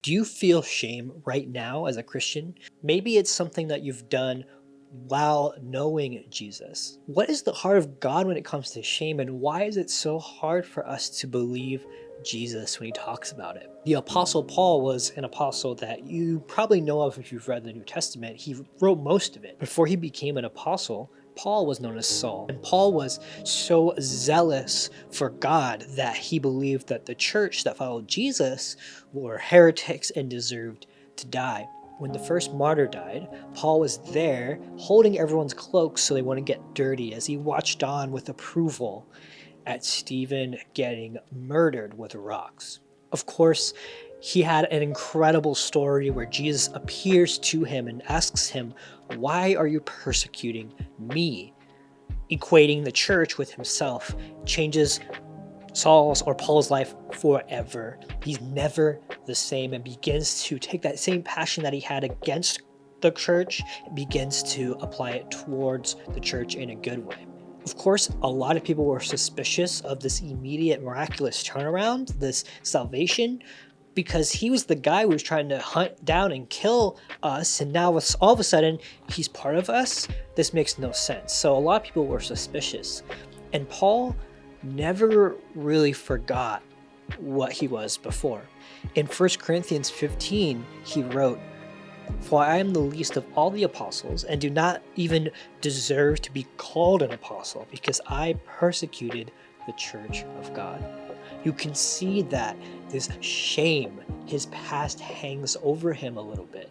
Do you feel shame right now as a Christian? Maybe it's something that you've done while knowing Jesus. What is the heart of God when it comes to shame, and why is it so hard for us to believe Jesus when he talks about it? The Apostle Paul was an apostle that you probably know of if you've read the New Testament. He wrote most of it. Before he became an apostle, Paul was known as Saul. And Paul was so zealous for God that he believed that the church that followed Jesus were heretics and deserved to die. When the first martyr died, Paul was there holding everyone's cloaks so they wouldn't get dirty as he watched on with approval at Stephen getting murdered with rocks. Of course, he had an incredible story where Jesus appears to him and asks him, "Why are you persecuting me?" Equating the church with himself changes Saul's or Paul's life forever. He's never the same and begins to take that same passion that he had against the church and begins to apply it towards the church in a good way. Of course, a lot of people were suspicious of this immediate miraculous turnaround, this salvation, because he was the guy who was trying to hunt down and kill us, and now all of a sudden he's part of us. This makes no sense. So a lot of people were suspicious. And Paul never really forgot what he was before. In 1 Corinthians 15, he wrote, "For I am the least of all the apostles, and do not even deserve to be called an apostle, because I persecuted the church of God." You can see that this shame, his past, hangs over him a little bit.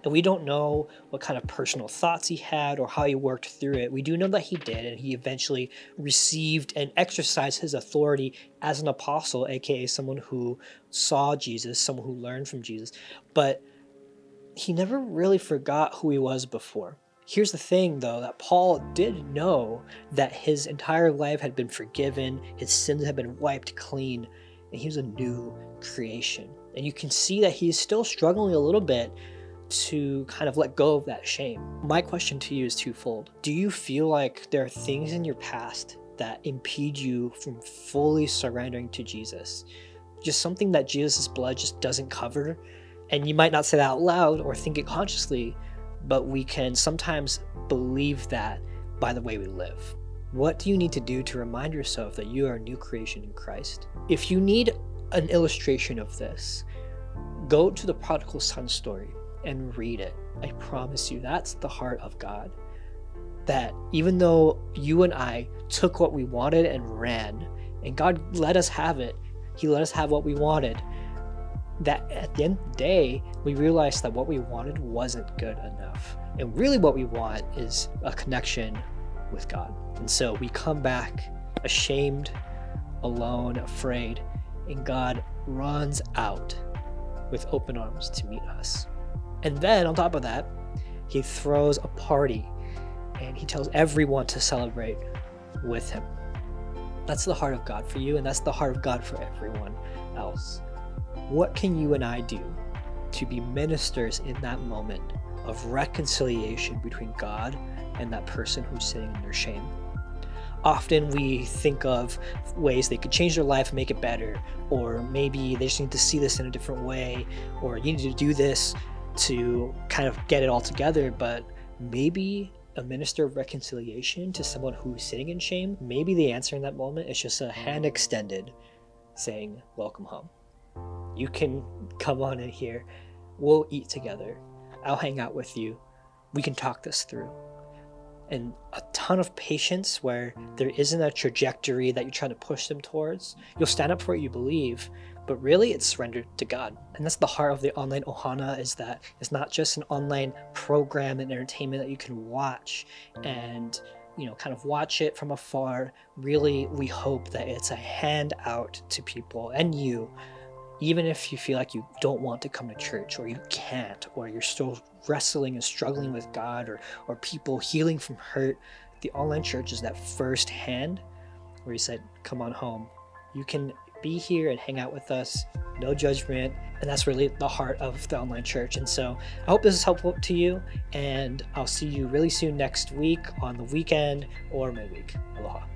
And we don't know what kind of personal thoughts he had or how he worked through it. We do know that he did, and he eventually received and exercised his authority as an apostle, aka someone who saw Jesus, someone who learned from Jesus. But he never really forgot who he was before. Here's the thing, though, that Paul did know that his entire life had been forgiven, his sins had been wiped clean, and he was a new creation. And you can see that he's still struggling a little bit to kind of let go of that shame. My question to you is twofold. Do you feel like there are things in your past that impede you from fully surrendering to Jesus? Just something that Jesus' blood just doesn't cover? And you might not say that out loud or think it consciously, but we can sometimes believe that by the way we live. What do you need to do to remind yourself that you are a new creation in Christ? If you need an illustration of this, go to the prodigal son story and read it. I promise you, that's the heart of God. That even though you and I took what we wanted and ran, and God let us have it, he let us have what we wanted, that at the end of the day, we realized that what we wanted wasn't good enough. And really what we want is a connection with God. And so we come back ashamed, alone, afraid, and God runs out with open arms to meet us. And then on top of that, he throws a party and he tells everyone to celebrate with him. That's the heart of God for you, and that's the heart of God for everyone else. What can you and I do to be ministers in that moment of reconciliation between God and that person who's sitting in their shame? Often we think of ways they could change their life and make it better, or maybe they just need to see this in a different way, or you need to do this to kind of get it all together. But maybe a minister of reconciliation to someone who's sitting in shame, maybe the answer in that moment is just a hand extended saying, "Welcome home. You can come on in here. We'll eat together. I'll hang out with you. We can talk this through." And a ton of patience where there isn't a trajectory that you're trying to push them towards. You'll stand up for what you believe, but really it's surrendered to God. And that's the heart of the online Ohana, is that it's not just an online program and entertainment that you can watch and kind of watch it from afar. Really, we hope that it's a hand out to people and you. Even if you feel like you don't want to come to church, or you can't, or you're still wrestling and struggling with God, or people healing from hurt, the online church is that first hand where he said, "Come on home. You can be here and hang out with us, no judgment." And that's really the heart of the online church. And so I hope this is helpful to you, and I'll see you really soon next week on the weekend or midweek. Aloha.